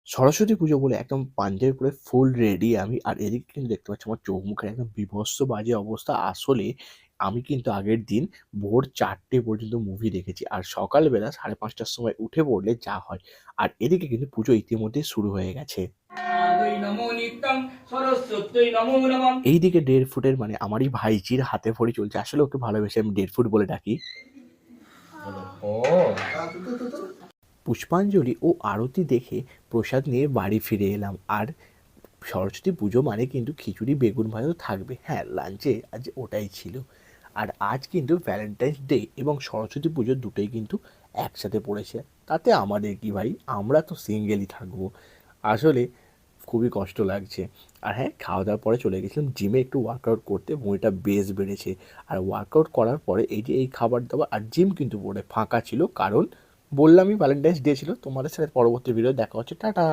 সরস্বতী পুজো বলে একদম পাঞ্জাবি পরে ফুল রেডি আমি। আর এদিকে কিন্তু দেখতে পাচ্ছি আমার চোখ মুখের একদম বীভৎস বাজে অবস্থা। আসলে আমি কিন্তু আগের দিন ভোর ৪টে পর্যন্ত মুভি দেখেছি। আর সকালবেলা ৫:৩০টার সময় উঠে পড়লে যা হয়। আর এদিকে কিন্তু পুজো ইতিমধ্যেই শুরু হয়ে গেছে। নমো নিত্যং সরস্বত্যৈ নমো নমঃ। এইদিকে ১.৫ ফুটের মানে আমারই ভাইঝির হাতে খড়ি চলছে। আসলে ওকে ভালোবেসে আমি ১.৫ ফুট বলে ডাকি। ও পুষ্পাঞ্জলি ও আরতি দেখে প্রসাদ নিয়ে বাড়ি ফিরে এলাম। আর সরস্বতী পুজো মানে কিন্তু খিচুড়ি বেগুন ভাজা তো থাকবে। হ্যাঁ, লাঞ্চে আজ ওটাই ছিল। আর আজ কিন্তু ভ্যালেন্টাইন্স ডে এবং সরস্বতী পুজো দুটোই কিন্তু একসাথে পড়েছে। তাতে আমাদের কি ভাই, আমরা তো সিঙ্গেলই থাকবো। আসলে খুবই কষ্ট লাগছে। আর হ্যাঁ, খাওয়া দাওয়ার পরে চলে গেছিলাম জিমে একটু ওয়ার্কআউট করতে। ভুঁড়িটা বেশ বেড়েছে। আর ওয়ার্কআউট করার পরে এই যে এই খাবার দাবার আর জিম কিন্তু পুরো ফাঁকা ছিল, কারণ বললামই ভ্যালেন্টাইন্স ডে ছিল। তোমাদের সাথে পরবর্তী ভিডিও দেখা হচ্ছে। টাটা।